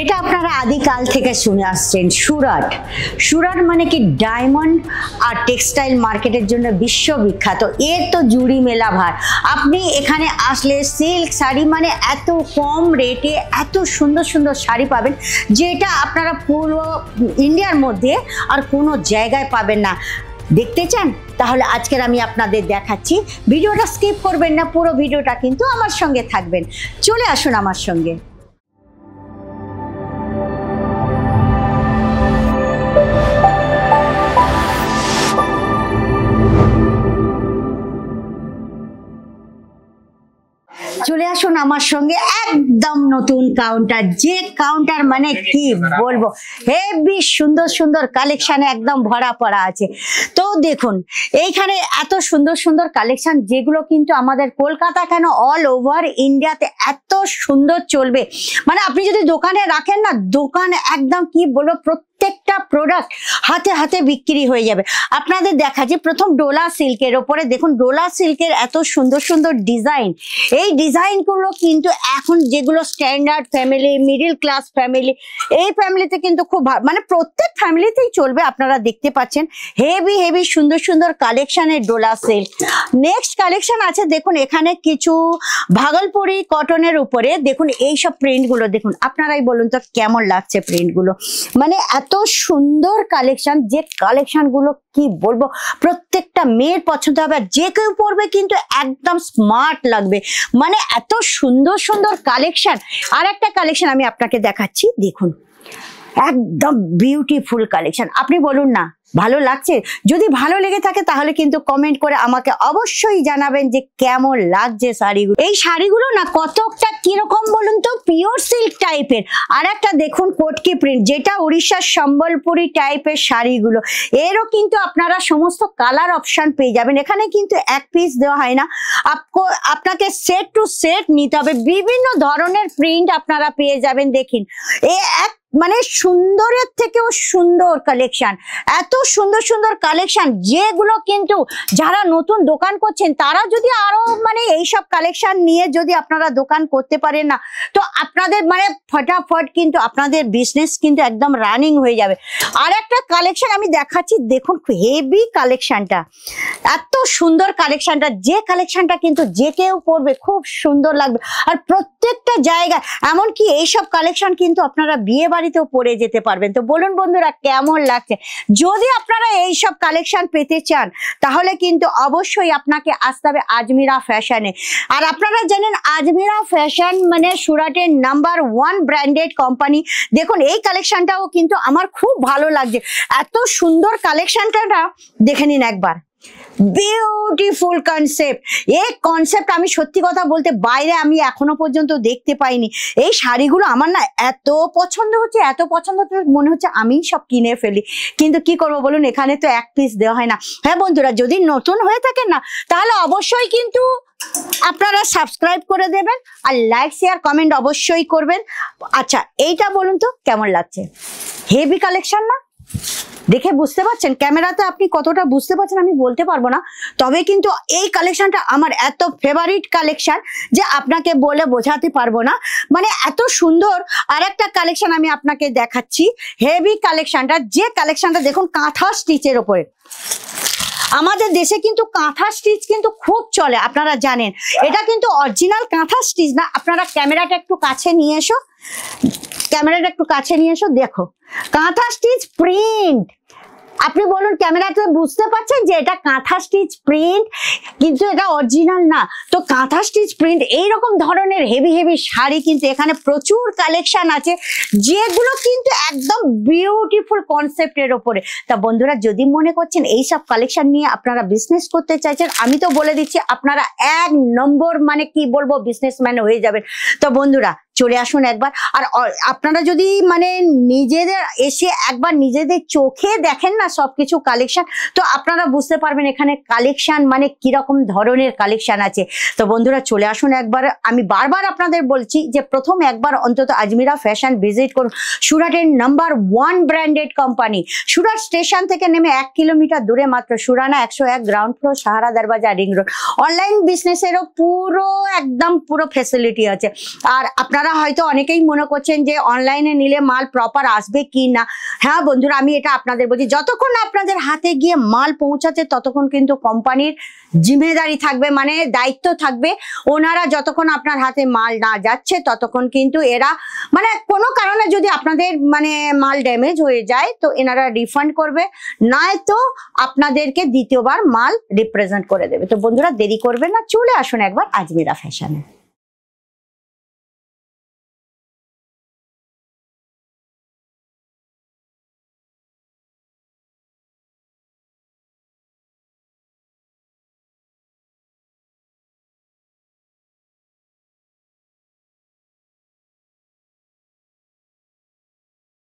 যেটা আপনারা আদিকাল থেকে শুনে আসছেন, সুরাট। সুরাট মানে কি ডায়মন্ড আর টেক্সটাইল মার্কেটের জন্য বিশ্ববিখ্যাত। এর তো জুড়ি মেলা ভার। আপনি এখানে আসলে সিল্ক শাড়ি মানে এত কম রেটে এত সুন্দর সুন্দর শাড়ি পাবেন, যেটা আপনারা পুরো ইন্ডিয়ার মধ্যে আর কোনো জায়গায় পাবেন না। দেখতে চান? তাহলে আজকের আমি আপনাদের দেখাচ্ছি। ভিডিওটা স্কিপ করবেন না, পুরো ভিডিওটা কিন্তু আমার সঙ্গে থাকবেন। চলে আসুন আমার সঙ্গে। চলে আসুন আমার সঙ্গে, একদম নতুন কাউন্টার। যে কাউন্টার মানে কি বলবো, হেভি সুন্দর সুন্দর কালেকশনে একদম ভরা পড়া আছে। তো দেখুন এইখানে এত সুন্দর সুন্দর কালেকশন, যেগুলো কিন্তু আমাদের কলকাতা কেন অল ওভার ইন্ডিয়াতে এত সুন্দর চলবে। মানে আপনি যদি দোকানে রাখেন না, দোকান একদম কি বলবো, প্রত্যেকটা প্রোডাক্ট হাতে হাতে বিক্রি হয়ে যাবে। আপনাদের দেখাচ্ছি প্রথম ডোলা সিল্কের ওপরে। দেখুন ডোলা সিল্কের এত সুন্দর সুন্দর ডিজাইন। এই ডিজাইনগুলো কিন্তু এখন যেগুলো standard family, middle class family, এই ফ্যামিলিতে কিন্তু খুব মানে প্রত্যেক ফ্যামিলিতেই চলবে। আপনারা দেখতে পাচ্ছেন হেভি হেভি সুন্দর সুন্দর কালেকশনের ডোলা সিল্ক। নেক্সট কালেকশন আছে, দেখুন এখানে কিছু ভাগলপুরি কটনের উপরে দেখুন এইসব প্রিন্টগুলো। দেখুন আপনারাই বলুন তো কেমন লাগছে প্রিন্টগুলো। মানে এত সুন্দর কালেকশন, যে কালেকশনগুলো কি বলবো, প্রত্যেকটা মেয়ের পছন্দ হবে, আর যে কেউ পরবে কিন্তু একদম স্মার্ট লাগবে। মানে এত সুন্দর সুন্দর কালেকশন। আর একটা কালেকশন আমি আপনাকে দেখাচ্ছি, দেখুন একদম বিউটিফুল কালেকশন। আপনি বলুন না ভালো লাগছে? যদি ভালো লেগে থাকে তাহলে কিন্তু কমেন্ট করে আমাকে অবশ্যই জানাবেন যে কেমন লাগছে শাড়িগুলো। এই শাড়িগুলো না কতকটা কিরকম বলুন তো, পিওর সিল্ক টাইপের। আর একটা দেখুন কোটকি প্রিন্ট, যেটা উড়িষ্যার সম্বলপুরি টাইপের শাড়িগুলো। এরও কিন্তু আপনারা সমস্ত কালার অপশন পেয়ে যাবেন। এখানে কিন্তু এক পিস দেওয়া হয় না, আপনাকে সেট টু সেট নিতে হবে। বিভিন্ন ধরনের প্রিন্ট আপনারা পেয়ে যাবেন। দেখুন এক মানে সুন্দরের থেকেও সুন্দর কালেকশন, এত সুন্দর সুন্দর কালেকশন, যেগুলো কিন্তু যারা নতুন দোকান করছেন তারা যদি আরো মানে এইসব কালেকশন নিয়ে যদি আপনারা দোকান করতে পারেন না, তো আপনাদের মানে ফটাফট কিন্তু আপনাদের বিজনেস কিন্তু একদম রানিং হয়ে যাবে। আর একটা কালেকশন আমি দেখাচ্ছি, দেখুন হেভি কালেকশনটা, এত সুন্দর কালেকশনটা। যে কালেকশনটা কিন্তু যে কেউ পরবে খুব সুন্দর লাগবে। আর প্রত্যেকটা জায়গায় এমনকি এইসব কালেকশন কিন্তু আপনারা বিয়ে বাড়িতেও পরে যেতে পারবেন। তো বলুন বন্ধুরা কেমন লাগছে? যদি আপনারা এইসব কালেকশন পেতে চান তাহলে কিন্তু অবশ্যই আপনাকে আসতে হবে আজমিরা ফ্যাশনে। আর আপনারা জানেন আজমিরা ফ্যাশন মানে সুরাটের নাম্বার 1 ব্র্যান্ডেড কোম্পানি। দেখুন এই কালেকশনটাও কিন্তু আমার খুব ভালো লাগছে। এত সুন্দর কালেকশনটা দেখে নিন একবার। Beautiful concept. এই কনসেপ্ট আমি সত্যি কথা বলতে বাইরে আমি এখনো পর্যন্ত দেখতে পাইনি। এই শাড়িগুলো আমার না এত পছন্দ হচ্ছে, এত পছন্দ হচ্ছে, মনে হচ্ছে আমি সব কিনে ফেলি। কিন্তু কি করবো বলুন, এখানে তো এক পিস দেওয়া হয় না। হ্যাঁ বন্ধুরা, যদি নতুন হয়ে থাকেন না তাহলে অবশ্যই কিন্তু আপনারা সাবস্ক্রাইব করে দেবেন, আর লাইক শেয়ার কমেন্ট অবশ্যই করবেন। আচ্ছা এইটা বলুন তো কেমন লাগছে? হেভি কালেকশন না? দেখে বুঝতে পারছেন? ক্যামেরাতে আপনি কতটা বুঝতে পারছেন আমি বলতে পারবো না, তবে কিন্তু এই কালেকশনটা আমার এত ফেভারিট কালেকশন যে আপনাকে বলে বোঝাতে পারবো না। মানে এত সুন্দর। আর একটা কালেকশন আমি আপনাকে দেখাচ্ছি, হেভি কালেকশনটা। যে কালেকশনটা দেখুন কাঁথা স্টিচের ওপরে। আমাদের দেশে কিন্তু কাঁথা স্টিচ কিন্তু খুব চলে, আপনারা জানেন। এটা কিন্তু অরিজিনাল কাঁথা স্টিচ না। আপনারা ক্যামেরাটা একটু কাছে নিয়ে এসো, ক্যামেরাটা একটু কাছে নিয়ে এসো। দেখো কাঁথা স্টিচ প্রিন্ট। আপনি বলুন ক্যামেরাতে বুঝতে পারছেন যে এটা কাঁথা স্টিচ প্রিন্ট, কিন্তু এটা অরিজিনাল না। তো কাঁথা স্টিচ প্রিন্ট এইরকম ধরনের হেভি হেভি শাড়ি কিন্তু এখানে প্রচুর কালেকশন আছে, যেগুলো কিন্তু একদম বিউটিফুল কনসেপ্টের ওপরে। তা বন্ধুরা যদি মনে করছেন এইসব কালেকশন নিয়ে আপনারা বিজনেস করতে চাইছেন, আমি তো বলে দিচ্ছি আপনারা 1 নম্বর মানে কি বলবো বিজনেসম্যান হয়ে যাবেন। তো বন্ধুরা চলে আসুন একবার। আর আপনারা যদি মানে নিজেদের এসে একবার নিজেদের চোখে দেখেন না সবকিছু কালেকশন, তো আপনারা বুঝতে পারবেন এখানে কালেকশন মানে কিরকম ধরনের কালেকশন আছে। তো বন্ধুরা চলে আসুন একবার। আমি বারবার আপনাদের বলছি যে প্রথম একবার অন্তত আজমিরা ফ্যাশন ভিজিট করুন। সুরাটের number 1 branded company. Surat station থেকে নেমে 1 কিলোমিটার দূরে মাত্র, Surana 101 ground floor, Sahara Darwaja, ring road. Online বিজনেসেরও পুরো একদম পুরো ফ্যাসিলিটি আছে। আর আপনারা আপনারা হয়তো অনেকেই মনে করছেন যে অনলাইনে নিলে মাল প্রপার আসবে কি না। হ্যাঁ বন্ধুরা, আমি এটা আপনাদের বলছি, যতক্ষণ না আপনাদের হাতে গিয়ে মাল পৌঁছাচ্ছে ততক্ষণ কিন্তু কোম্পানির জিম্মেদারি থাকবে, মানে দায়িত্ব থাকবে। ওনারা যতক্ষণ আপনার হাতে মাল না যাচ্ছে ততক্ষণ কিন্তু এরা মানে কোনো কারণে যদি আপনাদের মানে মাল ড্যামেজ হয়ে যায় তো এনারা রিফান্ড করবে, নয়তো আপনাদেরকে দ্বিতীয়বার মাল রিপ্রেজেন্ট করে দেবে। তো বন্ধুরা দেরি করবেন না, চলে আসুন একবার আজমিরা ফ্যাশনে।